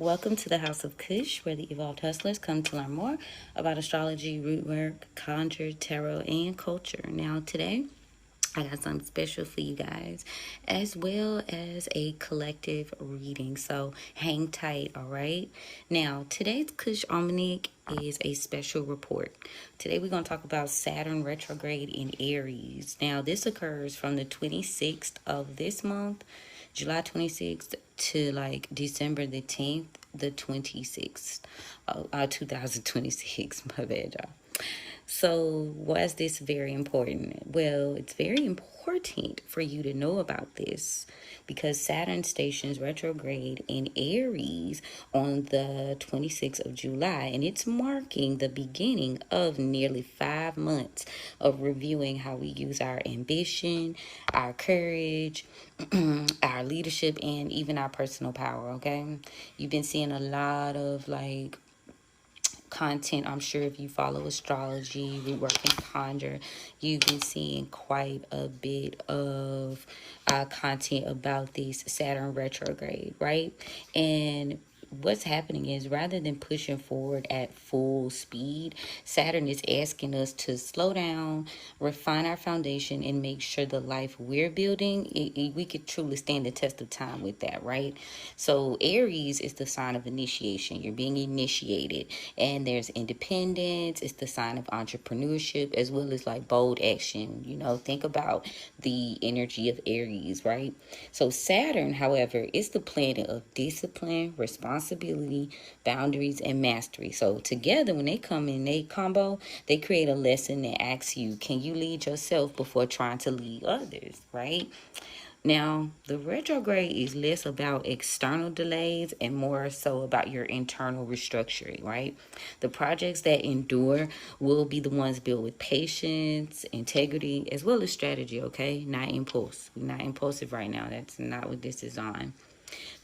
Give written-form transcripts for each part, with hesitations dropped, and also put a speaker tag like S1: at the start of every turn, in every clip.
S1: Welcome to the House of Cush, where the evolved hustlers come to learn more about astrology, rootwork, conjure, tarot, and culture. Now, today, I got something special for you guys, as well as a collective reading. So hang tight, all right? Now, today's Cush Almanac is a special report. Today, we're going to talk about Saturn Retrograde in Aries. Now, this occurs from the 26th of this month, July 26th, to like December the 10th, the 26th, 2026. My bad, y'all. So, why is this very important? Well, it's very important for you to know about this because Saturn stations retrograde in Aries on the 26th of July, and it's marking the beginning of nearly 5 months of reviewing how we use our ambition, our courage, our leadership, and even our personal power. Okay, you've been seeing a lot of content. I'm sure if you follow astrology, Rootwork Conjure, you've been seeing quite a bit of content about this Saturn retrograde, right? And what's happening is rather than pushing forward at full speed, Saturn is asking us to slow down, refine our foundation, and make sure the life we're building, we could truly stand the test of time with that, right? So Aries is the sign of initiation. You're being initiated, and there's independence. It's the sign of entrepreneurship, as well as like bold action. Think about the energy of Aries, right? So Saturn, however, is the planet of discipline, responsibility, boundaries, and mastery. So together, when they come in, they combo, they create a lesson that asks you, can you lead yourself before trying to lead others, right? Now, the retrograde is less about external delays and more so about your internal restructuring, right? The projects that endure will be the ones built with patience, integrity, as well as strategy, okay? Not impulse. We're not impulsive right now. That's not what this is on.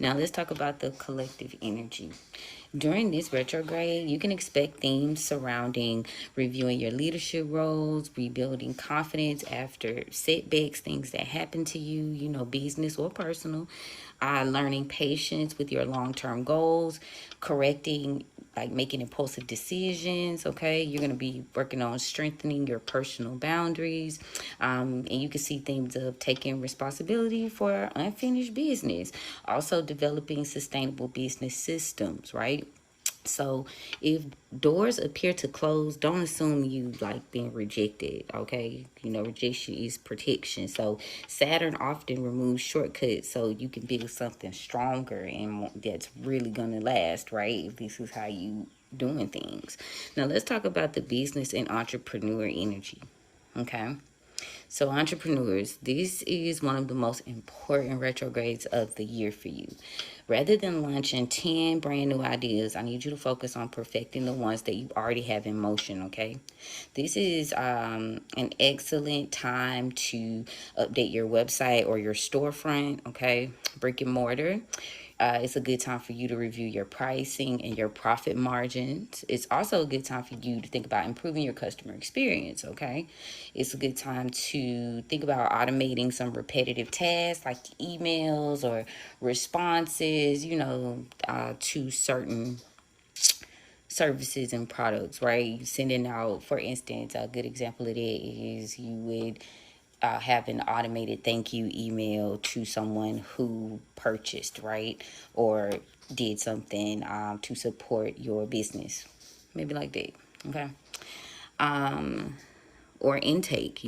S1: Now, let's talk about the collective energy. During this retrograde, you can expect themes surrounding reviewing your leadership roles, rebuilding confidence after setbacks, things that happen to you, business or personal, learning patience with your long-term goals, correcting making impulsive decisions. Okay, you're going to be working on strengthening your personal boundaries, and you can see themes of taking responsibility for unfinished business, also developing sustainable business systems, right? So if doors appear to close, don't assume you being rejected, okay? Rejection is protection. So Saturn often removes shortcuts so you can build something stronger and that's really going to last, right? If this is how you doing things. Now let's talk about the business and entrepreneur energy, okay? So entrepreneurs, this is one of the most important retrogrades of the year for you. Rather than launching 10 brand new ideas, I need you to focus on perfecting the ones that you already have in motion, okay? This is an excellent time to update your website or your storefront, okay? Brick and mortar. It's a good time for you to review your pricing and your profit margins. It's also a good time for you to think about improving your customer experience, okay? It's a good time to think about automating some repetitive tasks like emails or responses, to certain services and products, right? Sending out, for instance, a good example of that is you would have an automated thank you email to someone who purchased, right? Or did something to support your business. Maybe like that, okay? Or intake,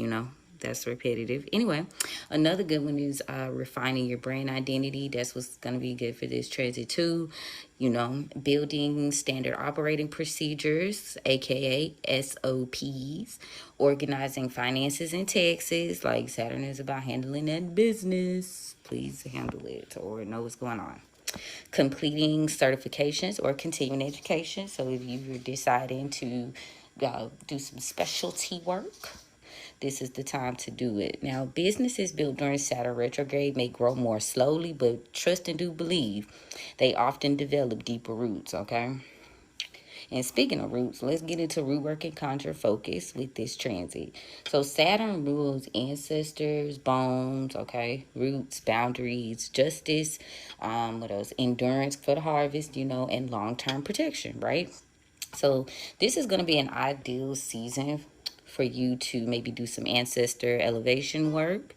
S1: that's repetitive. Anyway, another good one is refining your brand identity. That's what's going to be good for this transit too. Building standard operating procedures, aka SOPs, organizing finances and taxes. Like Saturn is about handling that business. Please handle it or know what's going on. Completing certifications or continuing education. So if you're deciding to do some specialty work, this is the time to do it. Now, businesses built during Saturn retrograde may grow more slowly, but trust and do believe they often develop deeper roots, okay? And speaking of roots, let's get into rootwork and conjure focus with this transit. So Saturn rules ancestors, bones, okay, roots, boundaries, justice, what else? Endurance for the harvest, and long-term protection, right? So this is going to be an ideal season for you to maybe do some ancestor elevation work,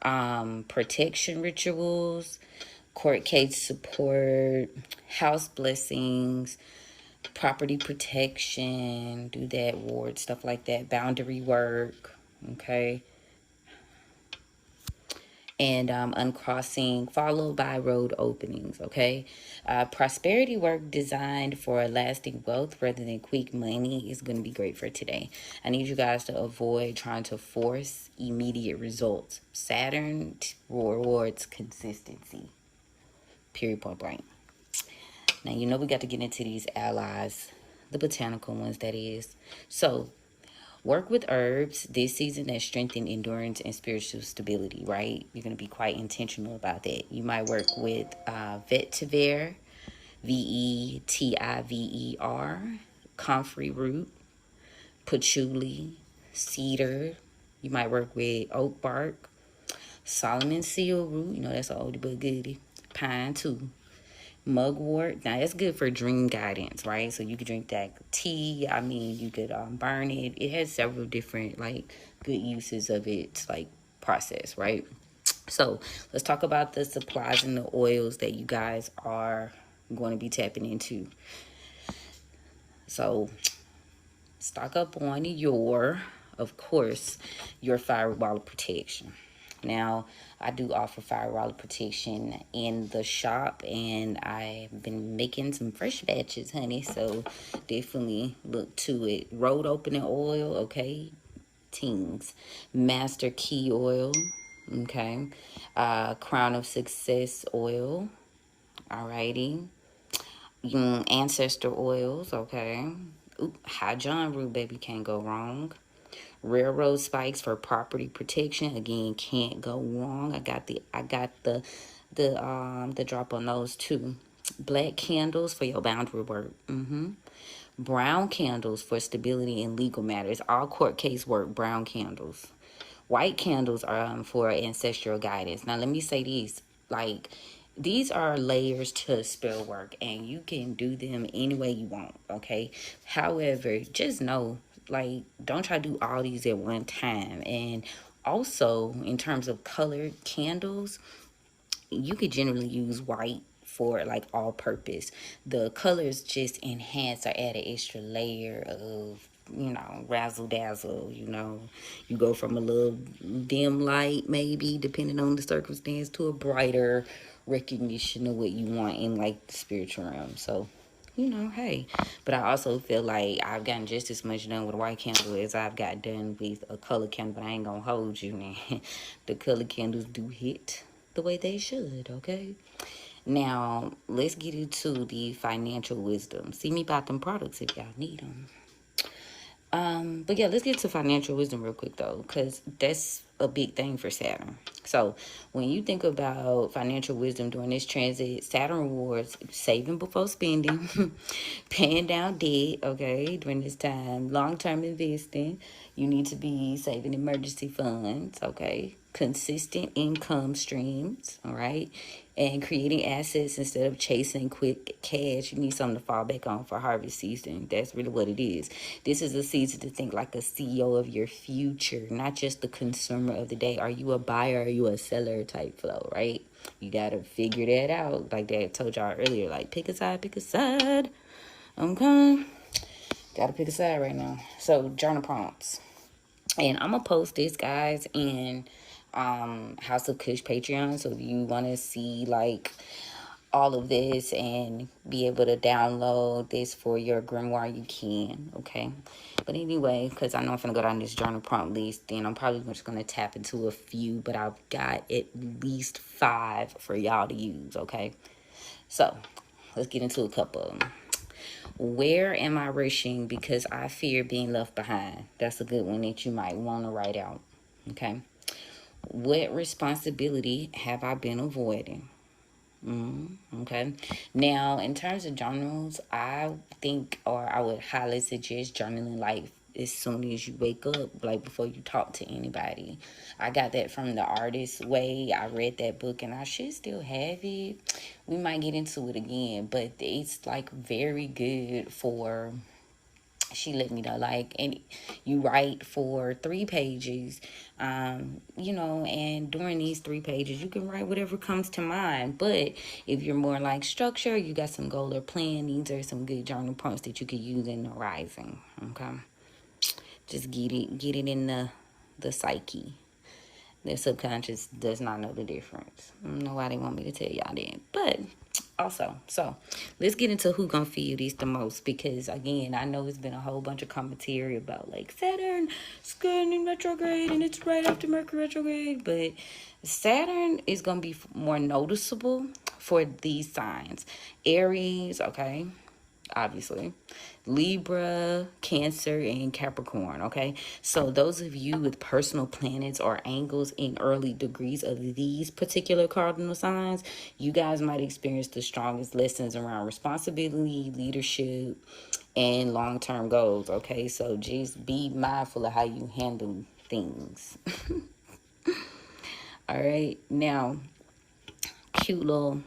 S1: protection rituals, court case support, house blessings, property protection, do that, ward, stuff like that, boundary work, okay? And uncrossing, followed by road openings, okay? Prosperity work designed for lasting wealth rather than quick money is going to be great for today. I need you guys to avoid trying to force immediate results. Saturn rewards consistency. Period, point blank. Now, we got to get into these allies, the botanical ones, that is. So, work with herbs this season that strengthen endurance and spiritual stability, right? You're going to be quite intentional about that. You might work with vetiver, Vetiver, comfrey root, patchouli, cedar. You might work with oak bark, Solomon seal root. That's an oldie but goodie. Pine too. Mugwort. Now that's good for dream guidance, right? So you could drink that tea. You could burn it. It has several different good uses of its process, right? So let's talk about the supplies and the oils that you guys are going to be tapping into. So stock up on of course, your firewall of protection. Now, I do offer firewall protection in the shop, and I've been making some fresh batches, honey, so definitely look to it. Road opening oil, okay, teens. Master key oil, okay. Crown of success oil, alrighty. Ancestor oils, okay. High John root, baby, can't go wrong. Railroad spikes for property protection, again, can't go wrong. I got the drop on those too. Black candles for your boundary work. Brown candles for stability in legal matters. All court case work, brown candles. White candles are for ancestral guidance. Now let me say these, these are layers to spell work, and you can do them any way you want, okay? However, just know, don't try to do all these at one time. And also, in terms of colored candles, you could generally use white for all purpose. The colors just enhance or add an extra layer of razzle dazzle. You go from a little dim light, maybe depending on the circumstance, to a brighter recognition of what you want in the spiritual realm. So hey, but I also feel like I've gotten just as much done with a white candle as I've got done with a color candle, but I ain't gonna hold you, man. The color candles do hit the way they should, okay? Now, let's get into the financial wisdom. See me about them products if y'all need them. But yeah, let's get to financial wisdom real quick though, because that's a big thing for Saturn. So when you think about financial wisdom during this transit, Saturn rewards saving before spending, paying down debt, okay, during this time, long-term investing. You need to be saving emergency funds, okay, consistent income streams, all right, and creating assets instead of chasing quick cash. You need something to fall back on for harvest season. That's really what it is. This is a season to think like a CEO of your future, not just the consumer of the day. Are you a buyer or are you a seller type flow, right? You got to figure that out. Like that I told y'all earlier, pick a side, pick a side. Okay. Got to pick a side right now. So journal prompts. And I'm going to post this, guys, in House of Cush Patreon. So if you want to see all of this and be able to download this for your grimoire, you can, okay? But anyway, because I know I'm going to go down this journal prompt list, and I'm probably just going to tap into a few, but I've got at least 5 for y'all to use, okay? So let's get into a couple of them. Where am I rushing because I fear being left behind? That's a good one that you might want to write out, okay? What responsibility have I been avoiding? Okay. Now, in terms of journals, I think, or I would highly suggest journaling like as soon as you wake up, like before you talk to anybody. I got that from The Artist's Way. I read that book and I should still have it. We might get into it again, but it's like very good for, she let me know, like, and you write for 3 pages, and during these 3 pages you can write whatever comes to mind. But if you're more like structure, you got some goal or plan, these are some good journal prompts that you could use in the rising. Okay, just get it in the psyche. The subconscious does not know the difference. I don't know why they want me to tell y'all that. But also, so let's get into who gonna feel this the most, because again, I know it's been a whole bunch of commentary about like Saturn is going in retrograde and it's right after Mercury retrograde, but Saturn is gonna be more noticeable for these signs. Aries, okay, obviously, Libra, Cancer, and Capricorn. Okay, so those of you with personal planets or angles in early degrees of these particular cardinal signs, you guys might experience the strongest lessons around responsibility, leadership, and long-term goals. Okay, so just be mindful of how you handle things. All right, now, cute little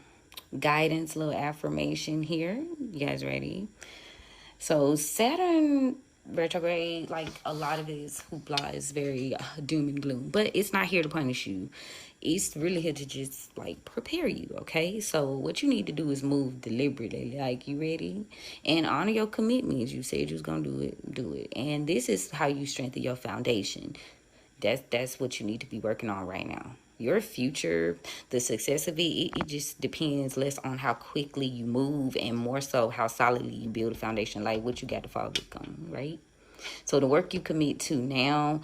S1: guidance, little affirmation here. You guys ready? So Saturn retrograde, like a lot of it is hoopla, is very doom and gloom, but it's not here to punish you. It's really here to just like prepare you. Okay, so what you need to do is move deliberately, like you ready, and honor your commitments. You said you was gonna do it, and this is how you strengthen your foundation. That's what you need to be working on right now. Your future, the success of it just depends less on how quickly you move and more so how solidly you build a foundation, like what you got to fall back on, right? So the work you commit to now,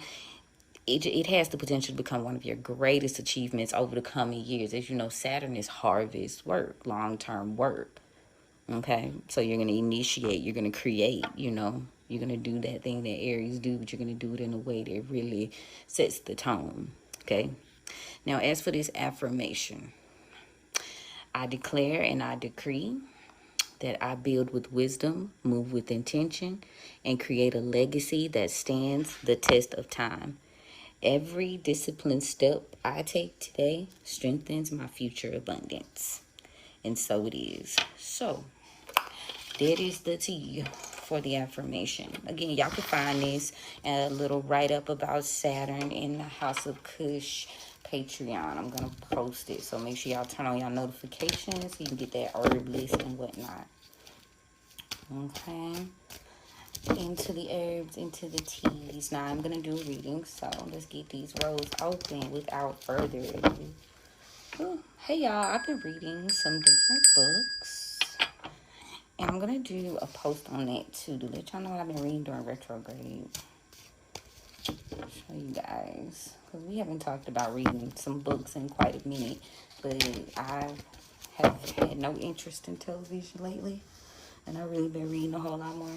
S1: it has the potential to become one of your greatest achievements over the coming years. As you know, Saturn is harvest work, long-term work. Okay, so you're going to initiate, you're going to create, you're going to do that thing that Aries do, but you're going to do it in a way that really sets the tone. Okay, now as for this affirmation, I declare and I decree that I build with wisdom, move with intention, and create a legacy that stands the test of time. Every disciplined step I take today strengthens my future abundance. And so it is. So that is the tea for the affirmation. Again, y'all can find this a little write-up about Saturn in the House of Cush Patreon. I'm going to post it. So make sure y'all turn on y'all notifications so you can get that herb list and whatnot. Okay. Into the herbs, into the teas. Now I'm going to do a reading. So let's get these rows open without further ado. Ooh, hey y'all, I've been reading some different books. And I'm going to do a post on that too to let y'all know what I've been reading during retrograde. I'll show you guys. Because we haven't talked about reading some books in quite a minute. But I have had no interest in television lately. And I've really been reading a whole lot more.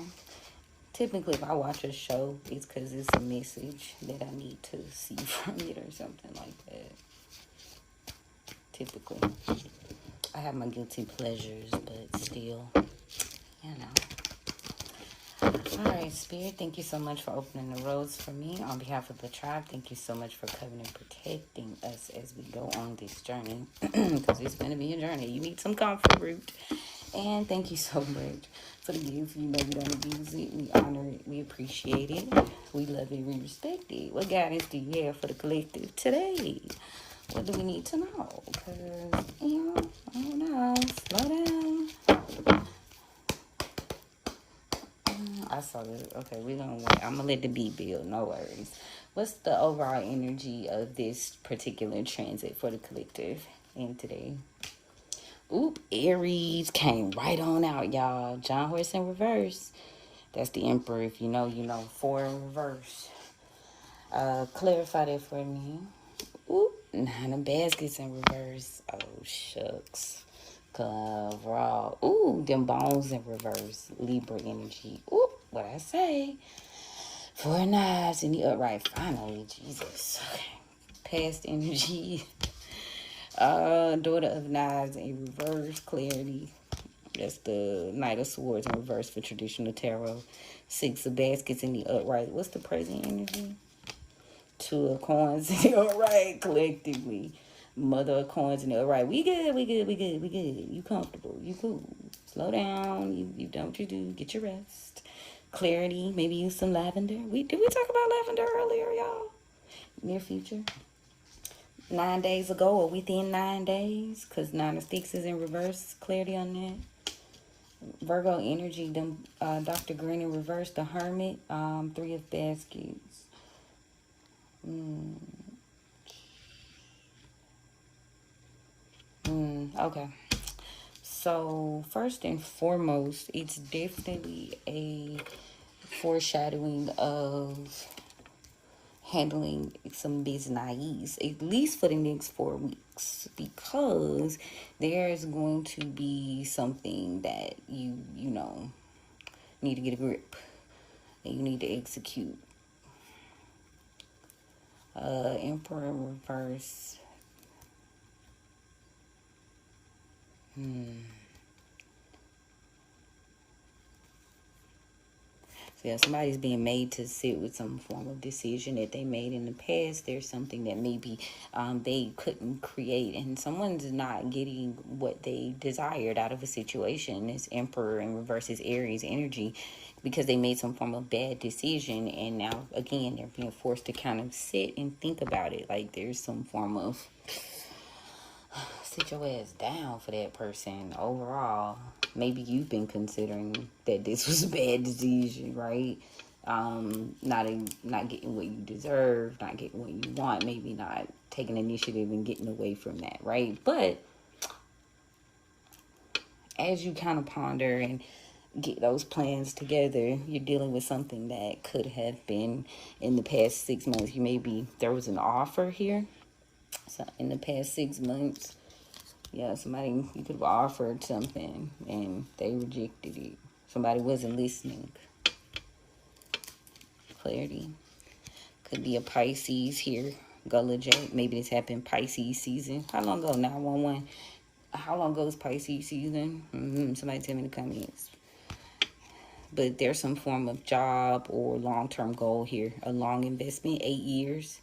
S1: Typically, if I watch a show, it's because it's a message that I need to see from it or something like that. Typically. I have my guilty pleasures, but still, Alright, Spirit, thank you so much for opening the roads for me. On behalf of the tribe, thank you so much for covering and protecting us as we go on this journey. Because it's going to be a journey. You need some comfort root. And thank you so much for the gift. You know we don't abuse it. We honor it. We appreciate it. We love it. We respect it. What guidance do you have for the collective today? What do we need to know? Because, I don't know. Slow down. I saw this. Okay, we're going to wait. I'm going to let the beat build. No worries. What's the overall energy of this particular transit for the collective in today? Oop, Aries came right on out, y'all. John Horse in reverse. That's the Emperor. If you know, you know. 4 in reverse. Clarify that for me. Oop, 9 of baskets in reverse. Oh, shucks. Raw. Ooh, them bones in reverse. Libra energy. Ooh, what I say? 4 of knives in the upright. Finally, Jesus. Okay. Past energy. Daughter of Knives in reverse, clarity. That's the Knight of Swords in reverse for traditional tarot. Six of Baskets in the upright. What's the present energy? Two of Coins in the upright, collectively. Mother of Coins in the upright. We good, we good, we good, we good. You comfortable, you cool. Slow down, you done what you do, get your rest. Clarity, maybe use some lavender. Did we talk about lavender earlier, y'all? Near future. 9 days ago or within 9 days, because 9 of Sticks is in reverse. Clarity on that. Virgo energy, Dr. Green in reverse, the Hermit, Three of Baskets. Okay. So, first and foremost, it's definitely a foreshadowing of handling some business, at least for the next 4 weeks, because there's going to be something that you know need to get a grip and you need to execute. Emperor in reverse. So yeah, somebody's being made to sit with some form of decision that they made in the past. There's something that maybe they couldn't create, and someone's not getting what they desired out of a situation. This Emperor in reverse is Aries energy, because they made some form of bad decision, and now again they're being forced to kind of sit and think about it. Like there's some form of sit your ass down for that person. Overall, maybe you've been considering that this was a bad decision, right? Not getting what you deserve, not getting what you want, maybe not taking initiative and getting away from that, right? But as you kind of ponder and get those plans together, you're dealing with something that could have been in the past 6 months. There was an offer here. So in the past 6 months, yeah, somebody, you could have offered something and they rejected it. Somebody wasn't listening. Clarity. Could be a Pisces here. Gullah Jack. Maybe this happened Pisces season. How long ago? 911. How long ago is Pisces season? Somebody tell me in the comments. But there's some form of job or long-term goal here. A long investment, 8 years.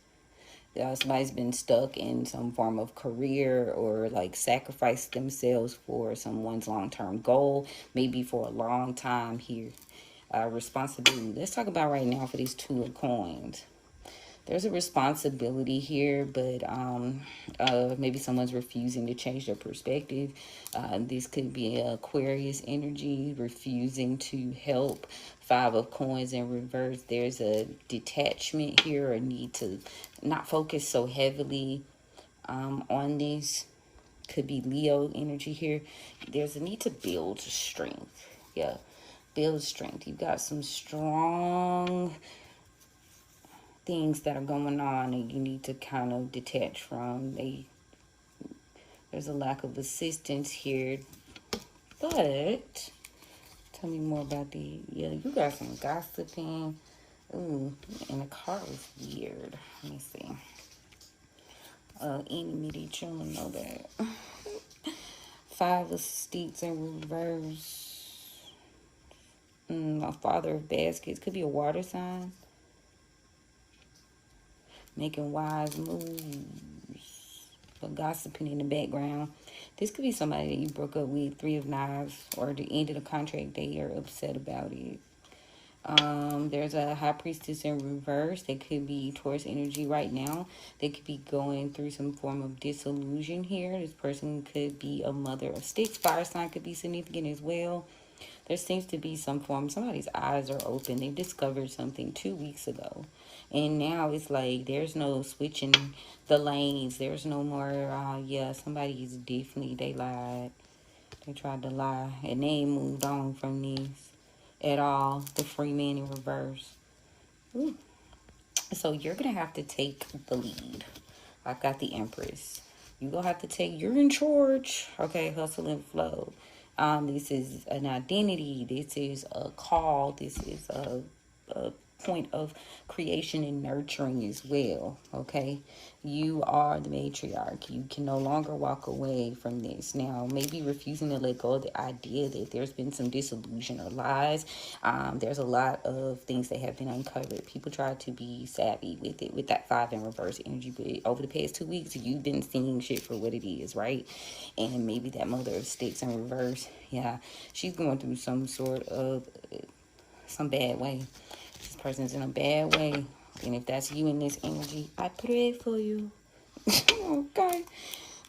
S1: Somebody's been stuck in some form of career or like sacrificed themselves for someone's long-term goal, maybe for a long time here. Responsibility. Let's talk about right now for these Two of Coins. There's a responsibility here, but maybe someone's refusing to change their perspective. This could be Aquarius energy, refusing to help. Five of Coins in reverse. There's a detachment here, or need to not focus so heavily on this. Could be Leo energy here. There's a need to build strength. Yeah, build strength. You've got some strong things that are going on and you need to kind of detach from. There's a lack of assistance here, but tell me more about the, yeah, you got some gossiping. Ooh, and the card was weird. Let me see. Enemy, they chilling know that. Five of Sticks in reverse. A Father of Baskets. Could be a water sign. Making wise moves, but gossiping in the background. This could be somebody that you broke up with. Three of Knives, or the end of the contract, they are upset about it. There's a High Priestess in reverse. They could be Taurus energy right now. They could be going through some form of disillusion here. This person could be a Mother of Sticks. Fire sign could be significant as well. There seems to be some form, somebody's eyes are open. They discovered something 2 weeks ago. And now it's like there's no switching the lanes. There's no more, yeah, somebody's definitely, they lied. They tried to lie. And they ain't moved on from this at all. The Free Man in reverse. Ooh. So you're going to have to take the lead. I got the Empress. You're going to have to take, you're in charge. Okay, hustle and flow. This is an identity. This is a call. This is a point of creation and nurturing as well, okay? You are the matriarch. You can no longer walk away from this. Now, maybe refusing to let go of the idea that there's been some disillusion or lies. There's a lot of things that have been uncovered. People try to be savvy with it, with that 5 in reverse energy, but over the past 2 weeks, you've been seeing shit for what it is, right? And maybe that mother of sticks in reverse, yeah, she's going through some sort of some bad way. This person's in a bad way. And if that's you in this energy, I pray for you. Okay?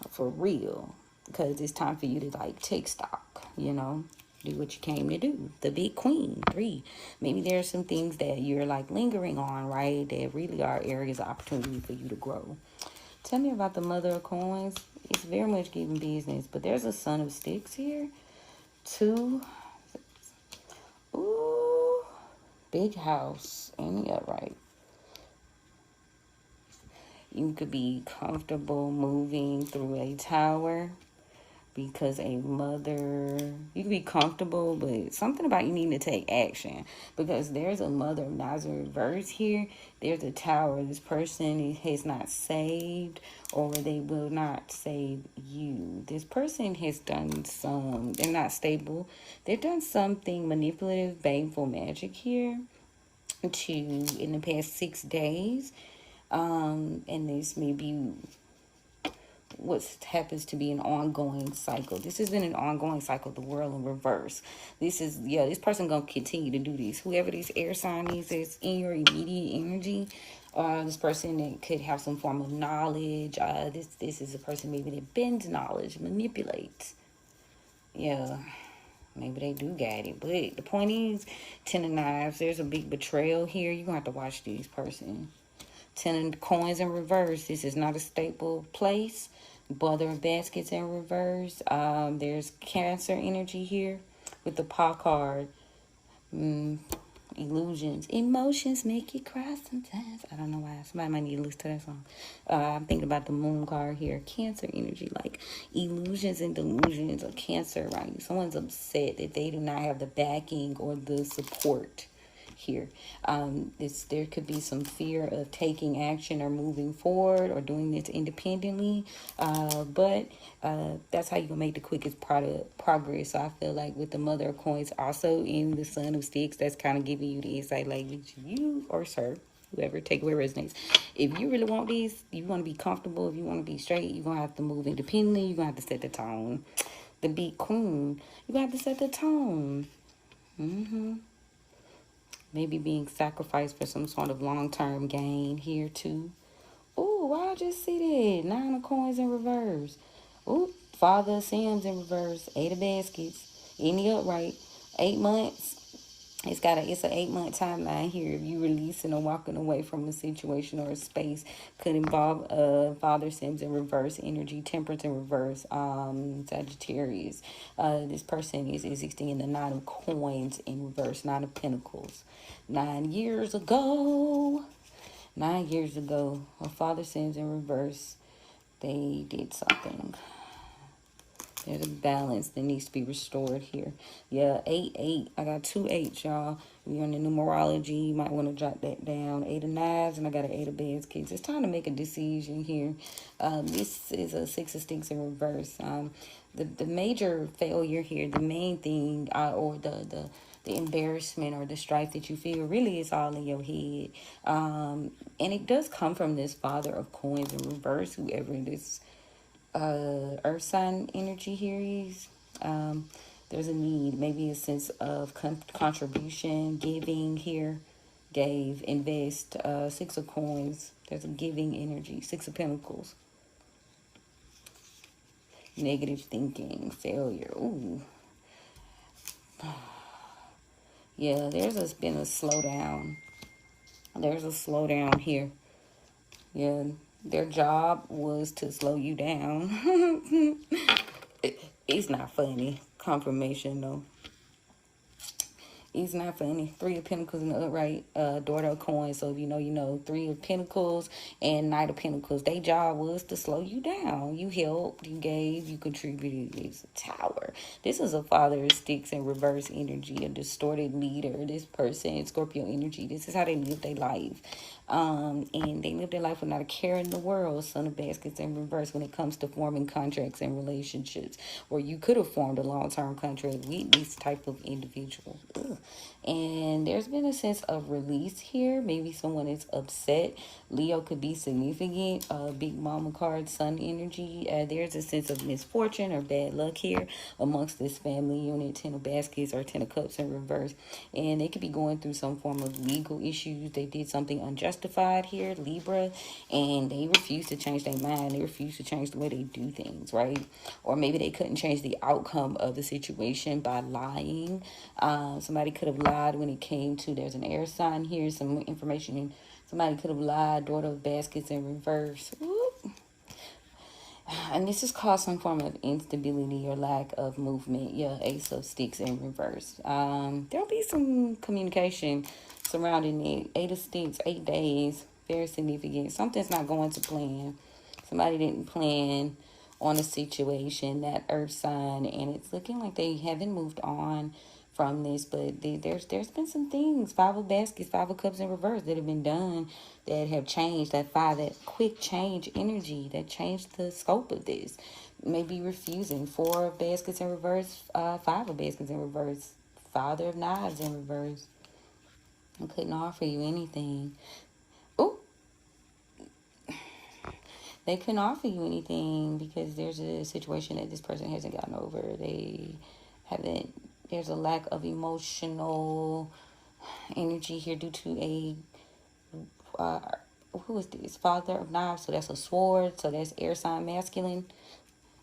S1: For real. Because it's time for you to like take stock, you know? Do what you came to do. The big queen, 3. Maybe there's some things that you're like lingering on, right? That really are areas of opportunity for you to grow. Tell me about the mother of coins. It's very much giving business. But there's a son of sticks here. 2. Ooh. Big house. Ain't it right? You could be comfortable moving through a tower because a mother, you could be comfortable, but something about you needing to take action because there's a mother of knives in reverse here. There's a tower. This person has not saved, or they will not save you. This person has done some, they're not stable. They've done something manipulative, baneful magic here in the past 6 days. And this may be what happens to be an ongoing cycle. This has been an ongoing cycle, the world in reverse. This person gonna continue to do this. Whoever this air sign is that's in your immediate energy, this person that could have some form of knowledge. This is a person maybe that bends knowledge, manipulates. Yeah. Maybe they do got it. But the point is, 10 of knives, there's a big betrayal here. You're going to have to watch this person. 10 of coins in reverse. This is not a stable place. Mother of baskets in reverse. There's Cancer energy here with the paw card. Illusions. Emotions make you cry sometimes. I don't know why. Somebody might need to listen to that song. I'm thinking about the moon card here. Cancer energy. Like illusions and delusions of Cancer around you. Someone's upset that they do not have the backing or the support here. There could be some fear of taking action or moving forward or doing this independently, but that's how you can make the quickest progress. So I feel like with the mother of coins also in the son of sticks, that's kind of giving you the insight, like you or sir, whoever, take away resonates. If you really want this, you want to be comfortable, if you want to be straight, you're going to have to move independently. You're going to have to set the tone. The big queen, you're going to have to set the tone. Maybe being sacrificed for some sort of long-term gain here too. Ooh, why I just see that? 9 of coins in reverse. Ooh, Father of Sims in reverse. 8 of baskets. In the upright. 8 months. It's an 8-month timeline here. If you releasing or walking away from a situation or a space, could involve Father Sims in reverse energy, Temperance in reverse, Sagittarius. This person is existing in the 9 of coins in reverse, 9 of pentacles. 9 years ago, a Father Sims in reverse. They did something. There's a balance that needs to be restored here. Yeah, 8. I got 2 8s, y'all. We're in the numerology. You might want to jot that down. 8 of knives, and I got an 8 of baskets. It's time to make a decision here. This is a 6 of sticks in reverse. The major failure here, the main thing, or the embarrassment or the strife that you feel, really is all in your head. And it does come from this Father of coins in reverse, whoever this earth sign energy here is. There's a need, maybe a sense of contribution, giving here. Gave, invest. 6 of coins, there's a giving energy. 6 of pentacles, negative thinking, failure. Ooh. Yeah, there's been a slowdown. There's a slowdown here. Yeah, their job was to slow you down. It's not funny. Confirmation, though. It's not funny. Three of Pentacles in the upright, daughter of coins. So if you know, you know. Three of Pentacles and Knight of Pentacles. Their job was to slow you down. You helped, you gave, you contributed. It's a Tower. This is a Father of Sticks in reverse energy, a distorted leader. This person, Scorpio energy. This is how they live their life. And they live their life without a care in the world. Son of Baskets in reverse when it comes to forming contracts and relationships, where you could have formed a long-term contract with this type of individual. Ugh. And there's been a sense of release here. Maybe someone is upset. Leo could be significant. Big Mama card, Sun energy. There's a sense of misfortune or bad luck here amongst this family unit. 10 of Baskets or 10 of Cups in reverse. And they could be going through some form of legal issues. They did something unjustified here, Libra, and they refuse to change their mind. They refuse to change the way they do things, right? Or maybe they couldn't change the outcome of the situation by lying. Somebody could have lied when it came to, there's an air sign here, some information. Somebody could have lied, daughter of Baskets in reverse. Whoop. And this has caused some form of instability or lack of movement. Yeah, Ace of Sticks in reverse. There'll be some communication surrounding it. 8 of Sticks, 8 days. Very significant. Something's not going to plan. Somebody didn't plan on a situation, that earth sign, and it's looking like they haven't moved on from this, but there's been some things, 5 of Baskets, 5 of Cups in reverse, that have been done, that have changed, that quick change energy that changed the scope of this. Maybe refusing. 4 of Baskets in reverse, 5 of Baskets in reverse, Father of Knives in reverse. I couldn't offer you anything. Oh, they couldn't offer you anything because there's a situation that this person hasn't gotten over. There's a lack of emotional energy here due to a, who is this? Father of Knives. So that's a sword. So that's air sign masculine.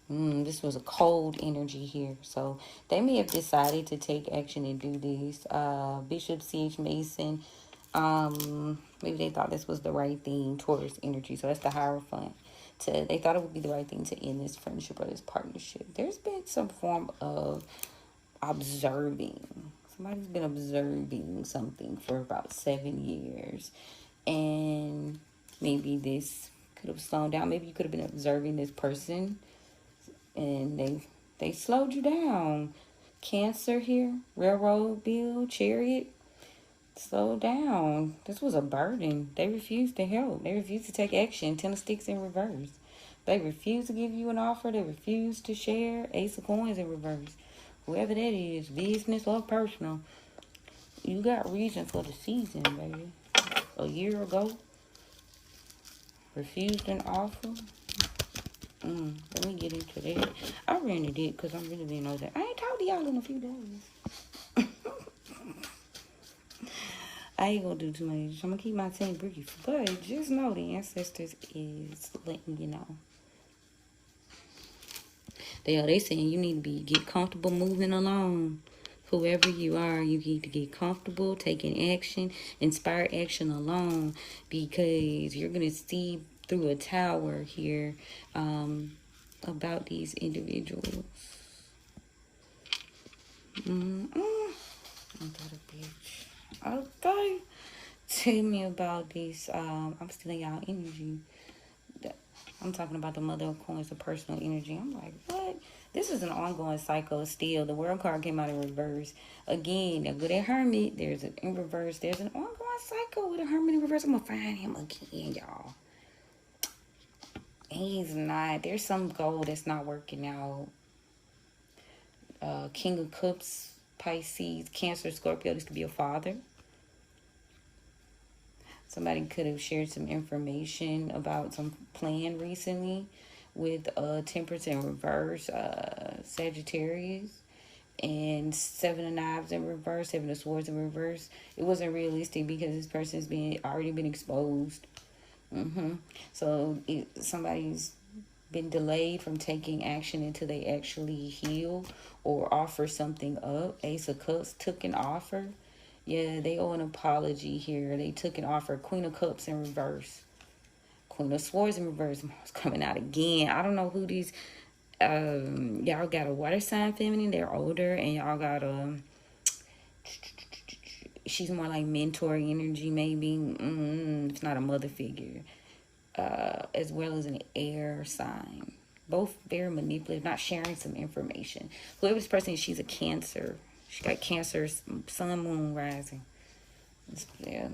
S1: This was a cold energy here. So they may have decided to take action and do this. Bishop C.H. Mason. Maybe they thought this was the right thing. Taurus energy. So that's the Hierophant. They thought it would be the right thing to end this friendship or this partnership. There's been some form of observing. Somebody's been observing something for about 7 years. And maybe this could have slowed down. Maybe you could have been observing this person and they slowed you down. Cancer here. Railroad bill. Chariot. Slow down. This was a burden. They refused to help. They refused to take action. 10 of Sticks in reverse. They refused to give you an offer. They refused to share. Ace of Coins in reverse. Whoever that is, business or personal, you got reason for the season, baby. A year ago, refused an offer. Let me get into that. I ran it because I'm really being nosy. I ain't talked to y'all in a few days. I ain't gonna do too much. I'm gonna keep my team brief. But just know the Ancestors is letting you know. They saying you need to get comfortable moving along. Whoever you are, you need to get comfortable taking action, inspire action alone, because you're gonna see through a tower here about these individuals. I got a bitch. Okay. Tell me about this. I'm still in y'all energy. I'm talking about the Mother of Coins, the personal energy. I'm like, what? This is an ongoing cycle still. The World card came out in reverse. Again, with a Hermit, there's an in reverse. There's an ongoing cycle with a Hermit in reverse. I'm going to find him again, y'all. He's not. There's some goal that's not working out. King of Cups, Pisces, Cancer, Scorpio. This could be a father. Somebody could have shared some information about some plan recently with Temperance in reverse, Sagittarius, and 7 of Knives in reverse, 7 of Swords in reverse. It wasn't realistic because this person's already been exposed. So somebody's been delayed from taking action until they actually heal or offer something up. Ace of Cups took an offer. Yeah, they owe an apology here. They took an offer. Queen of Cups in reverse. Queen of Swords in reverse. It's coming out again. I don't know who these... y'all got a water sign feminine. They're older. And y'all got a... she's more like mentor energy, maybe. It's not a mother figure. As well as an air sign. Both very manipulative, not sharing some information. Whoever this person is, she's a Cancer. She got Cancer, sun, moon, rising. Yeah.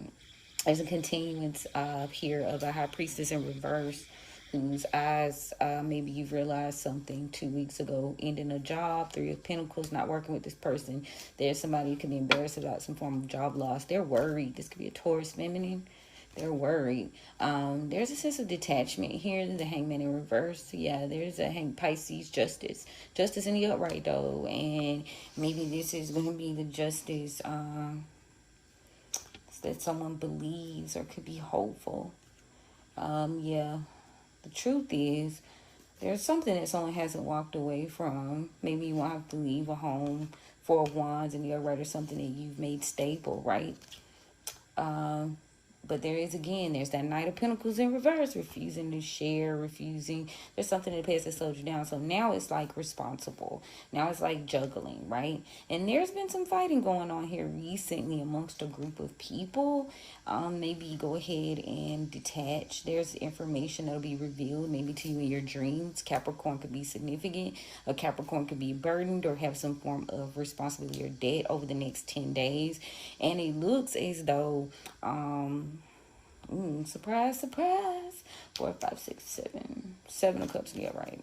S1: There's a continuance here of a high priestess in reverse, whose eyes, maybe you've realized something 2 weeks ago, ending a job, 3 of Pentacles, not working with this person. There's somebody who can be embarrassed about some form of job loss. They're worried. This could be a Taurus feminine. They're worried. There's a sense of detachment here. The Hangman in reverse. Yeah, there's a Pisces justice. Justice in the upright, though. And maybe this is going to be the justice that someone believes or could be hopeful. Yeah. The truth is, there's something that someone hasn't walked away from. Maybe you won't have to leave a home. 4 of Wands in the upright, or something that you've made stable, right? But there is, again, there's that Knight of Pentacles in reverse, refusing to share, refusing. There's something in the past that slowed you down. So now it's like responsible. Now it's like juggling, right? And there's been some fighting going on here recently amongst a group of people. Maybe go ahead and detach. There's information that'll be revealed maybe to you in your dreams. Capricorn could be significant. A Capricorn could be burdened or have some form of responsibility or debt over the next 10 days. And it looks as though... surprise, surprise. 4, 5, 6, 7. 7 of Cups, yeah, right.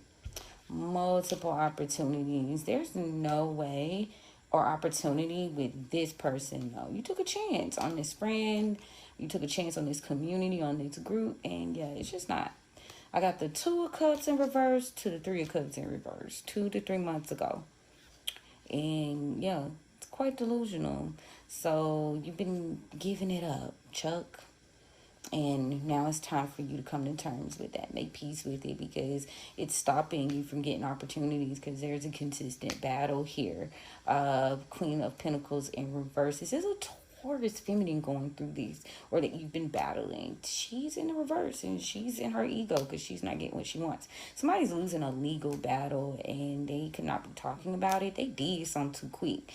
S1: Multiple opportunities. There's no way or opportunity with this person. No, you took a chance on this friend. You took a chance on this community, on this group. And yeah, it's just not. I got the 2 of Cups in reverse to the 3 of Cups in reverse. 2 to 3 months ago. And yeah, it's quite delusional. So you've been giving it up, Chuck. And now it's time for you to come to terms with that. Make peace with it, because it's stopping you from getting opportunities, because there's a consistent battle here. Queen of Pentacles in reverse. This is a Taurus feminine going through these, or that you've been battling. She's in the reverse, and she's in her ego because she's not getting what she wants. Somebody's losing a legal battle, and they could not be talking about it. They did something too quick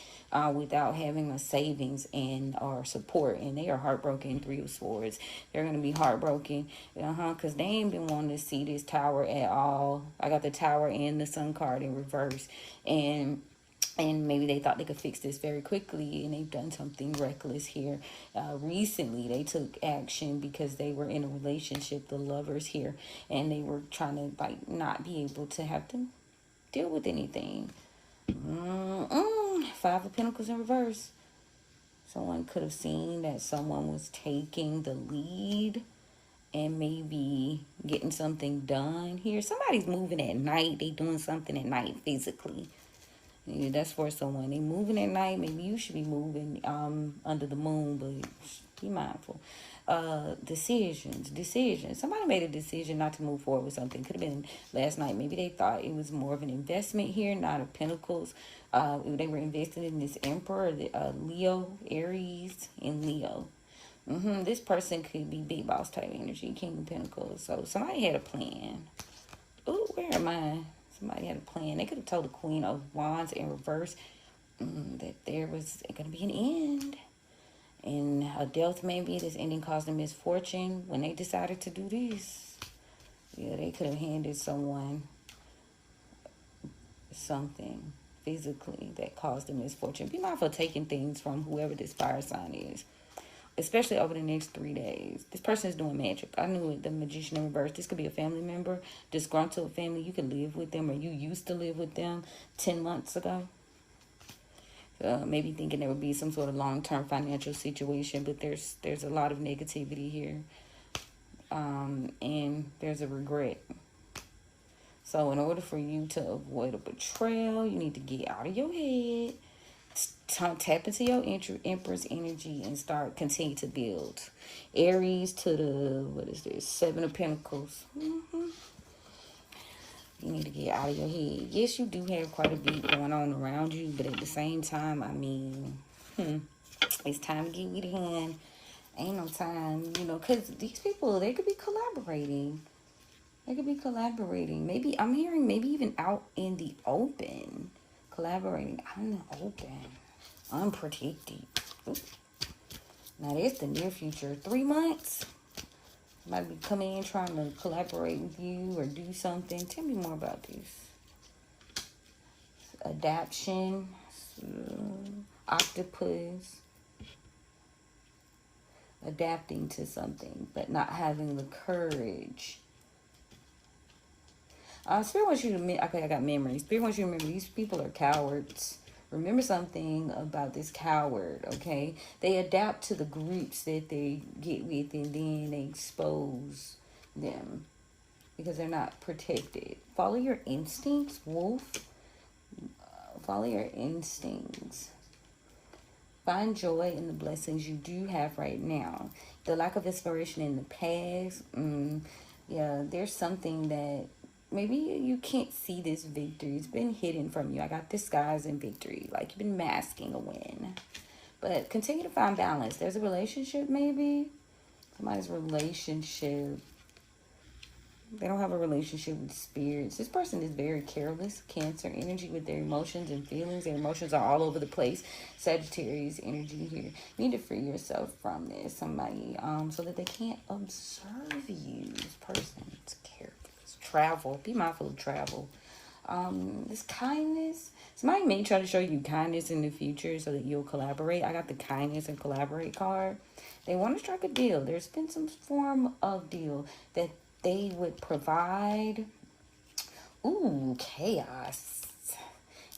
S1: without having a savings and or support, and they are heartbroken. 3 of Swords. They're going to be heartbroken, because they ain't been wanting to see this Tower at all. I got the Tower and the Sun card in reverse, and maybe they thought they could fix this very quickly, and they've done something reckless here. Recently, they took action because they were in a relationship, the lovers here, and they were trying to like not be able to have to deal with anything. 5 of Pentacles in reverse. Someone could have seen that someone was taking the lead and maybe getting something done here. Somebody's moving at night. They doing something at night physically. Yeah, that's for someone. They moving at night. Maybe you should be moving under the moon, but be mindful. Decisions. Somebody made a decision not to move forward with something. Could have been last night. Maybe they thought it was more of an investment here. Knight of Pentacles. They were invested in this Emperor, Leo, Aries, and Leo. This person could be big boss type energy, King of Pentacles. So somebody had a plan. Oh, where am I? Somebody had a plan. They could have told the Queen of Wands in reverse that there was going to be an end. And a death, maybe. This ending caused a misfortune when they decided to do this. Yeah, they could have handed someone something physically that caused a misfortune. Be mindful of taking things from whoever this fire sign is, especially over the next 3 days. This person is doing magic. I knew it. The Magician in reverse. This could be a family member, disgruntled family. You could live with them, or you used to live with them 10 months ago. Maybe thinking there would be some sort of long-term financial situation, but there's a lot of negativity here. And there's a regret. So in order for you to avoid a betrayal, you need to get out of your head. Tap into your Empress energy and continue to build. Aries to the 7 of Pentacles. You need to get out of your head. Yes, you do have quite a bit going on around you, but at the same time, I mean, it's time to get with the hand. Ain't no time, because these people, they could be collaborating. Maybe, I'm hearing maybe even out in the open. Collaborating out in the open. Unprotected. Ooh. Now, that's the near future. 3 months. Might be coming in trying to collaborate with you or do something. Tell me more about this. Adaption. Octopus. Adapting to something, but not having the courage. Spirit wants you to... Okay, I got memories. Spirit wants you to remember these people are cowards. Remember something about this coward, okay? They adapt to the groups that they get with, and then they expose them because they're not protected. Follow your instincts, wolf. Follow your instincts. Find joy in the blessings you do have right now. The lack of inspiration in the past, yeah, there's something that maybe you can't see this victory. It's been hidden from you. I got disguise in victory. Like you've been masking a win. But continue to find balance. There's a relationship maybe. Somebody's relationship. They don't have a relationship with spirits. This person is very careless. Cancer energy with their emotions and feelings. Their emotions are all over the place. Sagittarius energy here. You need to free yourself from this. Somebody, so that they can't observe you. This person is careless. Travel. Be mindful of travel. This kindness. Somebody may try to show you kindness in the future so that you'll collaborate. I got the kindness and collaborate card. They want to strike a deal. There's been some form of deal that they would provide. Ooh, chaos.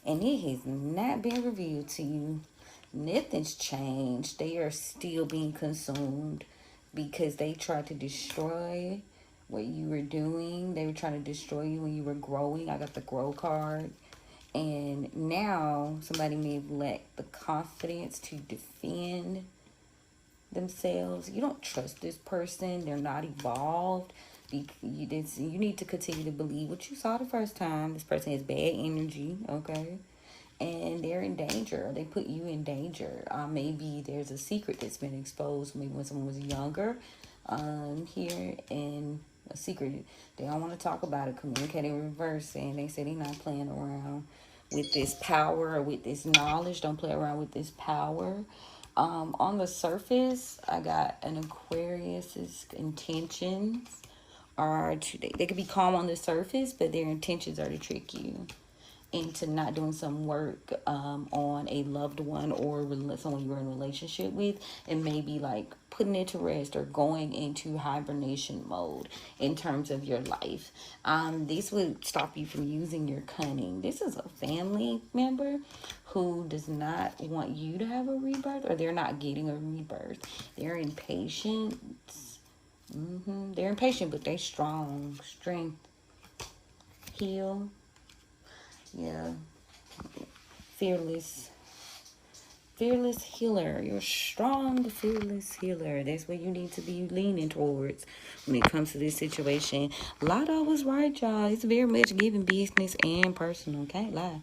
S1: And it has not been revealed to you. Nothing's changed. They are still being consumed because they tried to destroy what you were doing. They were trying to destroy you when you were growing. I got the grow card. And now somebody may have lacked the confidence to defend themselves. You don't trust this person. They're not evolved. You need to continue to believe what you saw the first time. This person has bad energy, okay? And they're in danger. They put you in danger. Maybe there's a secret that's been exposed. Maybe when someone was younger here, and a secret. They don't want to talk about it. Communicating in reverse. And they said they're not playing around with this power or with this knowledge. Don't play around with this power. On the surface, I got an Aquarius's intentions are they could be calm on the surface, but their intentions are to trick you into not doing some work on a loved one or someone you're in a relationship with, and maybe like putting it to rest or going into hibernation mode in terms of your life. This would stop you from using your cunning. This is a family member who does not want you to have a rebirth, or they're not getting a rebirth. They're impatient. They're impatient, but they're strong. Strength. Heal. Yeah. Fearless. Fearless healer. You're a strong, fearless healer. That's what you need to be leaning towards when it comes to this situation. Lotto was right, y'all. It's very much giving business and personal. Can't lie.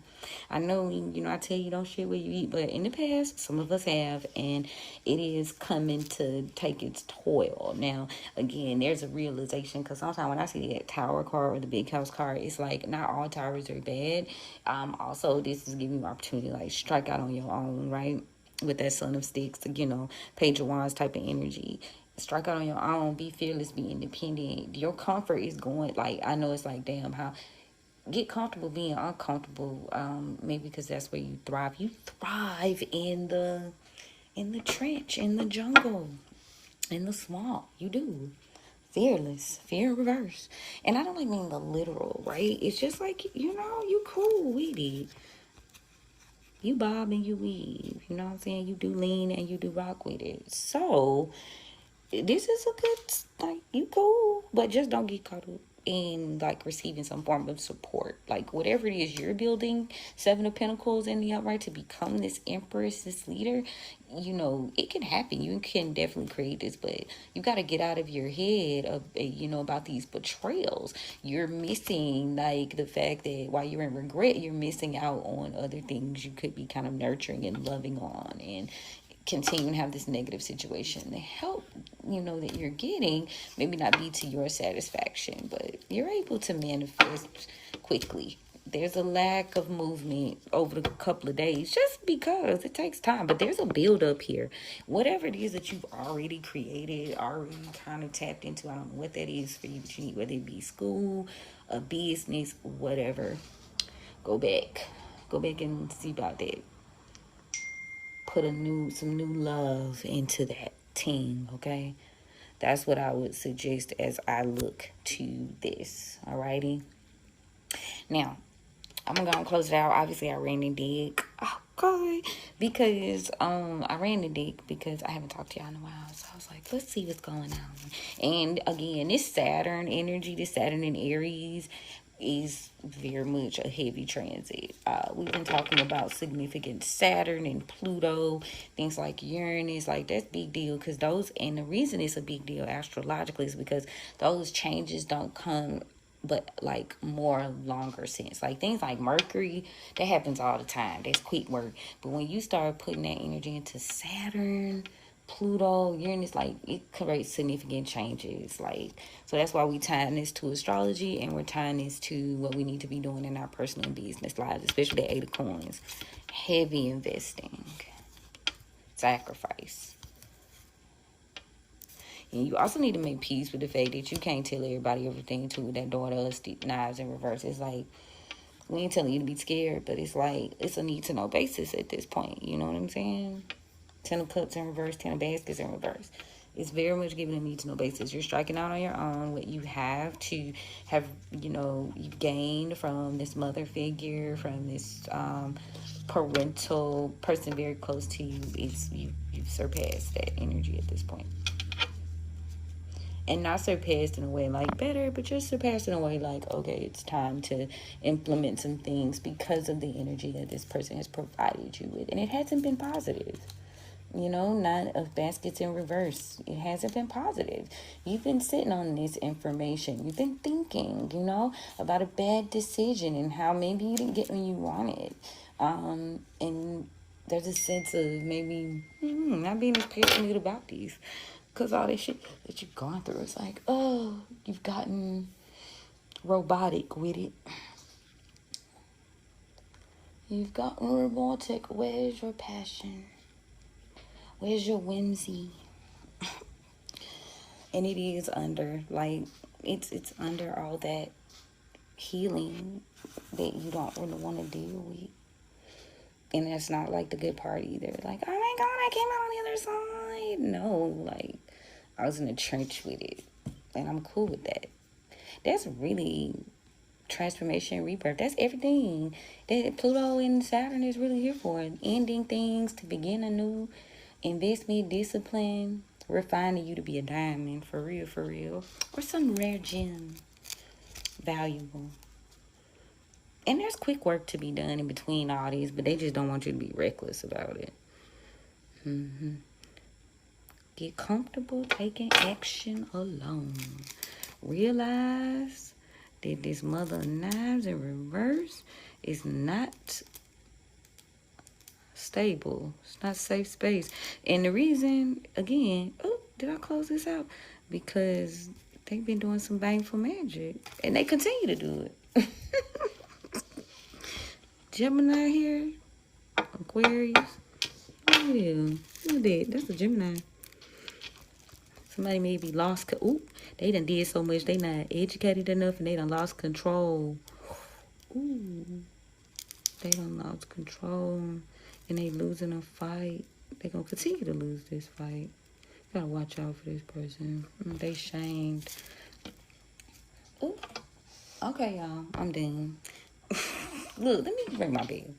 S1: I know, I tell you don't shit where you eat, but in the past, some of us have, and it is coming to take its toll. Now, again, there's a realization, because sometimes when I see that tower card or the big house card, it's like not all towers are bad. Also, this is giving you opportunity to like strike out on your own, right? With that Son of Sticks, Page of Wands type of energy. Strike out on your own, be fearless, be independent. Your comfort is going, like, I know it's like, damn, how get comfortable being uncomfortable. Maybe because that's where you thrive. You thrive in the trench, in the jungle, in the swamp. You do. Fearless, fear in reverse. And I don't like mean the literal, right? It's just like, you cool with it. You bob and you weave. You know what I'm saying? You do lean and you do rock with it. So this is a good, like, you cool, but just don't get caught up in like receiving some form of support. Like whatever it is you're building, Seven of Pentacles in the upright, to become this empress, this leader, it can happen. You can definitely create this, but you got to get out of your head of, about these betrayals. You're missing like the fact that while you're in regret, you're missing out on other things you could be kind of nurturing and loving on, and continue to have this negative situation. The help that you're getting maybe not be to your satisfaction, but you're able to manifest quickly. there's a lack of movement over the couple of days just because it takes time. But there's a build up here. Whatever it is that you've already created, already kind of tapped into, I don't know what that is for you, but you need, whether it be school, a business, whatever. Go back. Go back and see about that. Put some new love into that team, okay? That's what I would suggest as I look to this. Alrighty. Now, I'm gonna go and close it out. Obviously, I ran the deck. Okay. Because I ran the deck because I haven't talked to y'all in a while. So I was like, let's see what's going on. And again, this Saturn energy, this Saturn in Aries is very much a heavy transit. We've been talking about significant Saturn and Pluto, things like Uranus, like that's big deal because those, and the reason it's a big deal astrologically is because those changes don't come but like more longer sense. Like things like Mercury, that happens all the time. That's quick work. But when you start putting that energy into Saturn, Pluto, Uranus, like it creates significant changes. Like, so that's why we tying this to astrology, and we're tying this to what we need to be doing in our personal and business lives, especially the 8 of Coins. Heavy investing, sacrifice. And you also need to make peace with the fact that you can't tell everybody everything too. That door does knives in reverse. It's like, we ain't telling you to be scared, but it's like, it's a need to know basis at this point. You know what I'm saying? 10 of Cups in reverse, 10 of Baskets in reverse. It's very much giving a need to know basis. You're striking out on your own. What you have to have, you know, you've gained from this mother figure, from this parental person very close to you, is you've surpassed that energy at this point. And not surpassed in a way like better, but just surpassed in a way like, okay, it's time to implement some things because of the energy that this person has provided you with. And it hasn't been positive. You know, 9 of Baskets in reverse. It hasn't been positive. You've been sitting on this information. You've been thinking, you know, about a bad decision and how maybe you didn't get what you wanted. And there's a sense of maybe not being as passionate about these. Because all this shit that you've gone through, it's like, oh, you've gotten robotic with it. You've gotten robotic. Where's your passion? Where's your whimsy? And it is under, like, it's under all that healing that you don't really want to deal with. And that's not like the good part either. Like, oh my God, I came out on the other side. No, like, I was in the trench with it. And I'm cool with that. That's really transformation, rebirth. That's everything that Pluto and Saturn is really here for. Ending things to begin anew. Investment, discipline, refining you to be a diamond, for real, or some rare gem, valuable. And there's quick work to be done in between all these, but they just don't want you to be reckless about it. Get comfortable taking action alone. Realize that this Mother of Knives in reverse is not stable. It's not safe space. And the reason, again, oh, did I close this out? Because they've been doing some bangful magic. And they continue to do it. Gemini here. Aquarius. Oh, yeah. Look at that. That's a Gemini. Somebody may be lost. Ooh, they done did so much. They not educated enough and they done lost control. Ooh. They done lost control. And they losing a fight. They gonna continue to lose this fight. You gotta watch out for this person. They shamed. Ooh. Okay, y'all. I'm done. Look, let me ring my bell.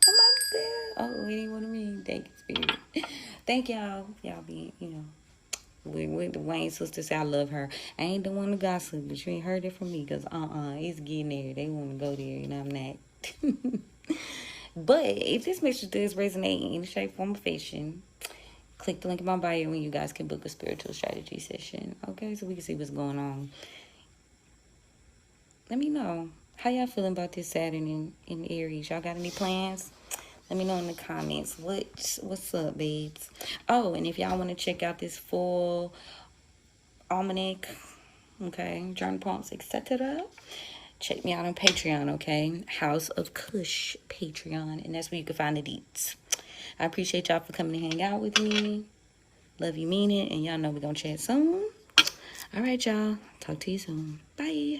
S1: I'm out there. Oh, it ain't what I mean. Thank you, Spirit. Thank y'all. Y'all be, you know, with the Wayne sisters. I love her. I ain't the one to gossip, but you ain't heard it from me. Because, it's getting there. They want to go there, and I'm not. But if this message does resonate in any shape, form, or fashion, click the link in my bio and you guys can book a spiritual strategy session. Okay, so we can see what's going on. Let me know. How y'all feeling about this Saturn in Aries? Y'all got any plans? Let me know in the comments. What's up, babes? Oh, and if y'all want to check out this full almanac, okay, journal prompts, etc., check me out on Patreon, okay? House of Cush Patreon, and that's where you can find the deets. I appreciate y'all for coming to hang out with me. Love you, mean it, and y'all know we're gonna chat soon. All right, y'all. Talk to you soon. Bye.